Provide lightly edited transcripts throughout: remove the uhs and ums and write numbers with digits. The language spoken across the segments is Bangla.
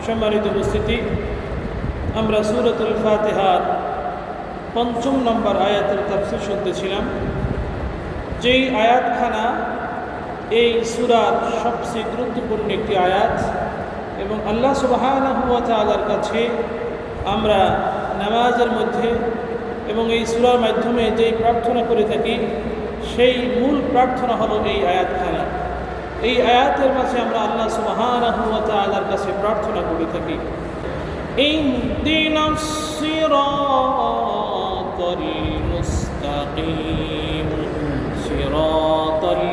সম্মানিত উপস্থিতি, আমরা সূরাতুল ফাতিহার ৫ম নম্বর আয়াতের তাফসীর শুনতেছিলাম। যেই আয়াতখানা এই সূরার সবচেয়ে গুরুত্বপূর্ণ একটি আয়াত এবং আল্লাহ সুবহানাহু ওয়া তাআলার কাছে আমরা নামাজের মধ্যে এবং এই সূরার মাধ্যমে যেই প্রার্থনা করে থাকি সেই মূল প্রার্থনা হলো এই আয়াতখানা। এই আয়াতের মাঝে আমরা আল্লাহ সুবহানাহু ওয়া তাআলার কাছে প্রার্থনা করে থাকি, ইহদিনাস সিরাতাল মুস্তাকিম সিরাতাল্লাযীনা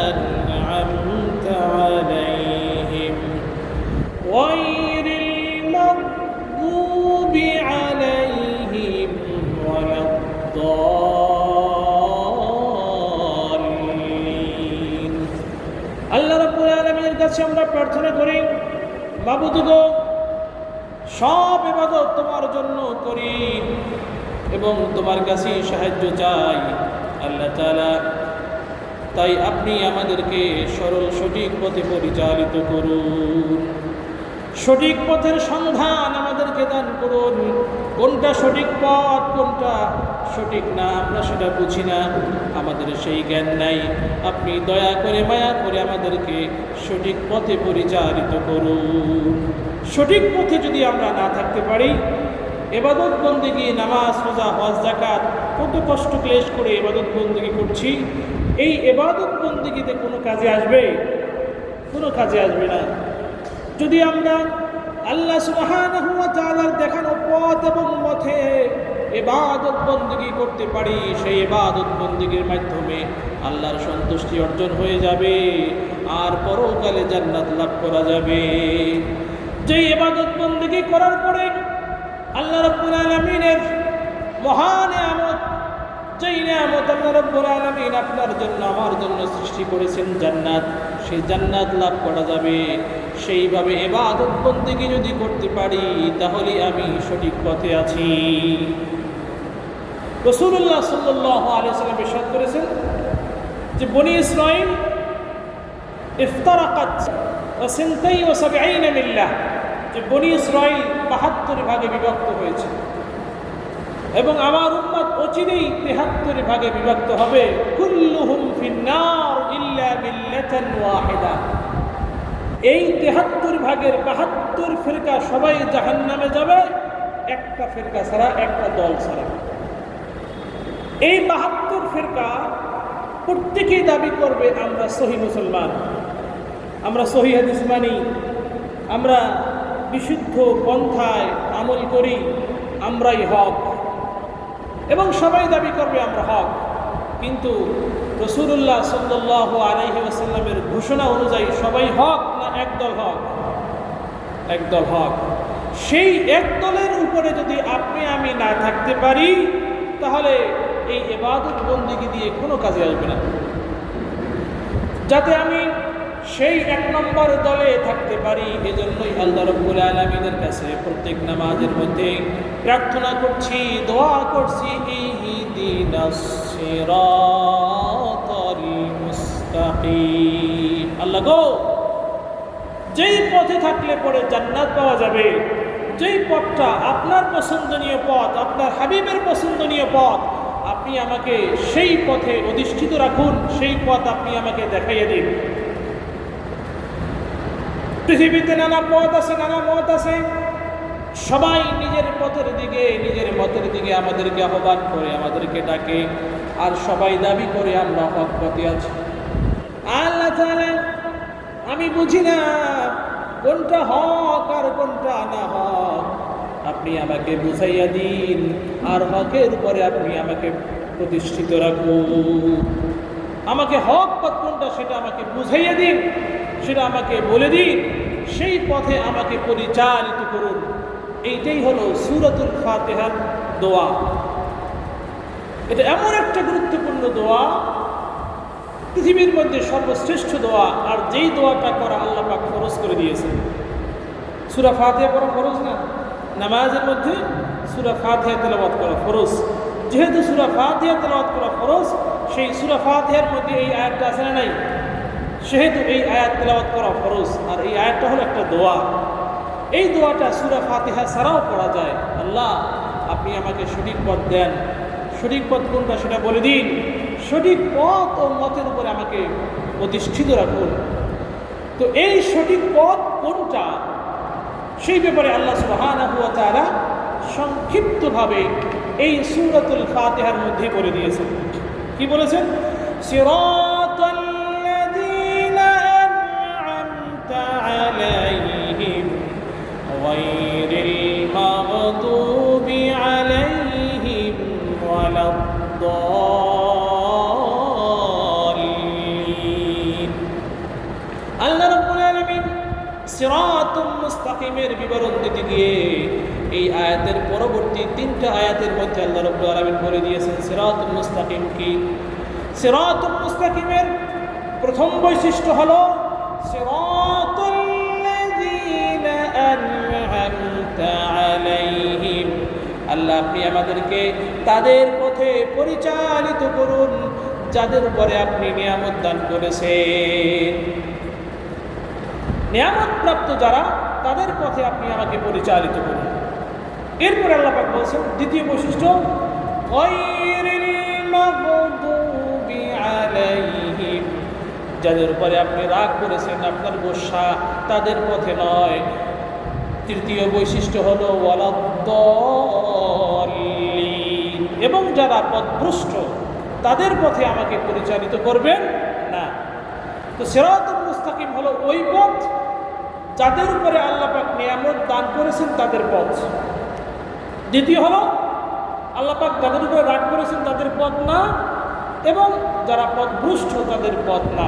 আন'আমতা আলাইহিম গায়রিল মাগদুবি আলাইহিম ওয়ালাদ-দাল্লিন। আল্লাহ রাব্বুল আলামিনের কাছে আমরা প্রার্থনা করি, মাবুদ গো, সব ইবাদত তোমার জন্য করি এবং তোমার কাছে সাহায্য চাই আল্লাহ তাআলা। তাই আপনি আমাদেরকে সরল সঠিক পথে পরিচালিত করুন, সঠিক পথের সন্ধান আমাদেরকে দান করুন। কোনটা সঠিক পথ, কোনটা সঠিক না, আমরা সেটা বুঝি না, আমাদের সেই জ্ঞান নাই। আপনি দয়া করে মায়া করে আমাদেরকে সঠিক পথে পরিচালিত করুন। সঠিক পথে যদি আমরা না থাকতে পারি, ইবাদত বন্দেগী, নামাজ, রোজা, হজ, যাকাত, কত কষ্ট ক্লেশ করে ইবাদত বন্দেগী করছি, এই ইবাদত বন্দেগীতে কোনো কাজে আসবে? কোনো কাজে আসবে না। যদি আমরা আল্লাহ সুবহানাহু ওয়া তাআলার দেখানো পথ এবং পথে ইবাদত বন্দেগী করতে পারি, সেই ইবাদত বন্দেগীর মাধ্যমে আল্লাহর সন্তুষ্টি অর্জন হয়ে যাবে আর পরকালে জান্নাত লাভ করা যাবে। যে ইবাদত বন্দেগী করার পরে আল্লাহ রাব্বুল আলামিনের মহান নিয়ামত, যেই নিয়ামত আল্লাহ রাব্বুল আলামিন আপনার জন্য আমার জন্য সৃষ্টি করেছেন জান্নাত, সেই জান্নাত লাভ করা যাবে। সেইভাবে ইবাদত বন্দেগী যদি করতে পারি তাহলে আমি সঠিক পথে আছি। রাসূলুল্লাহ সাল্লাল্লাহু আলাইহি ওয়াসাল্লাম ইরশাদ করেছেন যে বনি ইসরাঈল ইফতারাকাত ওয়া সিনতাই ওয়া সাবঈনা মিল্লাহ, যে বনি ইসরাঈল ৭২ ভাগে বিভক্ত হয়েছে এবং আমার উম্মত অচিরেই ৭৩ ভাগে বিভক্ত হবে। কুল্লুহুম ফিন্নার ইল্লা মিল্লাতান ওয়াহিদা। এই ৭৩ ভাগের ৭২ ফিরকা সবাই জাহান্নামে যাবে, একটা ফিরকা ছাড়া, একটা দল ছাড়া। এই ৭২ ফিরকা প্রত্যেকেই দাবি করবে আমরা সহি মুসলমান, আমরা সহি হাদিস মানি, আমরা বিশুদ্ধ পন্থায় আমল করি, আমরাই হক, এবং সবাই দাবি করবে আমরা হক। কিন্তু রাসূলুল্লাহ সাল্লাল্লাহু আলাইহি ওয়াসাল্লামের ঘোষণা অনুযায়ী সবাই হক না একদল হক? একদল হক। সেই একদলের উপরে যদি আপনি আমি না থাকতে পারি তাহলে এই ইবাদত বন্দেগী দিয়ে কোনো কাজে আসবে না। যাতে আমি সেই ১ নম্বর দলে থাকতে পারি, এজন্যই আল্লাহ রাব্বুল আলামিনের কাছে প্রত্যেক নামাজের মধ্যে প্রার্থনা করছি, দোয়া করছি, ইহদিনাস সিরাতাল মুস্তাকিম। আল্লাহ গো, যেই পথে থাকলে পরে জান্নাত পাওয়া যাবে, যেই পথটা আপনার পছন্দনীয় পথ, আপনার হাবিবের পছন্দনীয় পথ, আপনি আমাকে সেই পথে অধিষ্ঠিত রাখুন, সেই পথ আপনি আমাকে দেখাইয়ে দিন। পৃথিবীতে নানা পথ আছে, নানা মত আছে, সবাই নিজের পথের দিকে, নিজের মতের দিকে আমাদেরকে আহ্বান করে, আমাদেরকে ডাকে, আর সবাই দাবি করে আমরা হক পথে আছি। আল্লাহ তাআলা, আমি বুঝি না কোনটা হক আর কোনটা না হক, আপনি আমাকে বুঝাইয়া দিন আর হকের উপরে আপনি আমাকে প্রতিষ্ঠিত রাখুন। আমাকে হক পথ কোনটা সেটা আমাকে বুঝাইয়া দিন, সেটা আমাকে বলে দিন, সেই পথে আমাকে পরিচালিত করুন। এইটাই হলো সূরাতুল ফাতিহার দোয়া। এটা এমন একটা গুরুত্বপূর্ণ দোয়া, পৃথিবীর মধ্যে সর্বশ্রেষ্ঠ দোয়া, আর যেই দোয়াটা করা আল্লাহ পাক ফরজ করে দিয়েছেন। সূরা ফাতিহা পড়া ফরজ না? নামাজের মধ্যে সূরা ফাতিহা তেলাওয়াত করা ফরজ। যেহেতু সূরা ফাতিহা তেলাওয়াত করা ফরজ, সেই সূরা ফাতিহার মধ্যে এই আয়াতটা আছে না নাই? সেহেতু এই আয়াত তেলাওয়াত করা ফরজ। আর এই আয়াতটা হলো একটা দোয়া। এই দোয়াটা সূরা ফাতিহা ছাড়াও পড়া যায়। আল্লাহ, আপনি আমাকে সঠিক পথ দেন। সঠিক পথ কোনটা সেটা বলে দিন। সঠিক পথ ও মতের উপরে আমাকে প্রতিষ্ঠিত রাখুন। তো এই সঠিক পথ কোনটা, সেই ব্যাপারে আল্লাহ সুবহানাহু ওয়া তাআলা সংক্ষিপ্তভাবে এই সূরাতুল ফাতিহার মধ্যে বলে দিয়েছেন। কি বলেছেন? সিরাতাল্লাযীনা আন'আমতা আলাইহিম গায়রিল মাগদুবি আলাইহিম ওয়ালাদ-দাল্লিন। আল্লাহ রাব্বুল আলামিন সিরাতুল মুস্তাকিমের বিবরণ দিতে গিয়ে এই আয়াতের পরবর্তী 3টা আয়াতের মধ্যে আল্লাহ রাব্বুল আলামিন বলে দিয়েছেন সিরাতুল মুস্তাকিম কি। সিরাতুল মুস্তাকিমের প্রথম বৈশিষ্ট্য হলো সিরাতাল্লাযীনা আন'আমতা আলাইহিম। আল্লাহ, আপনি আমাদেরকে তাদের পথে পরিচালিত করুন যাদের উপরে আপনি নিয়ামত দান করেছেন। নিয়ামত প্রাপ্ত যারা, তাদের পথে আপনি আমাকে পরিচালিত করুন। এরপর আল্লাহ পাক বলছেন দ্বিতীয় বৈশিষ্ট্য, গায়রিল মাগদুবি আলাইহিম, যাদের উপরে আপনি রাগ করেছেন, আপনার গোসা, তাদের পথে নয়। তৃতীয় বৈশিষ্ট্য হলো ওয়ালাদ-দাল্লিন, এবং যারা পথভ্রষ্ট, তাদের পথে আমাকে পরিচালিত করবেন না। তো সিরাতুল মুস্তাকিম হলো ওই পথ যাদের উপরে আল্লাহ পাক নিয়ামত দান করেছেন, তাদের পথ। দ্বিতীয় হলো আল্লাহ পাক যাদের উপরে রাগ করেছেন তাদের পথ না, এবং যারা পথভ্রষ্ট তাদের পথ না।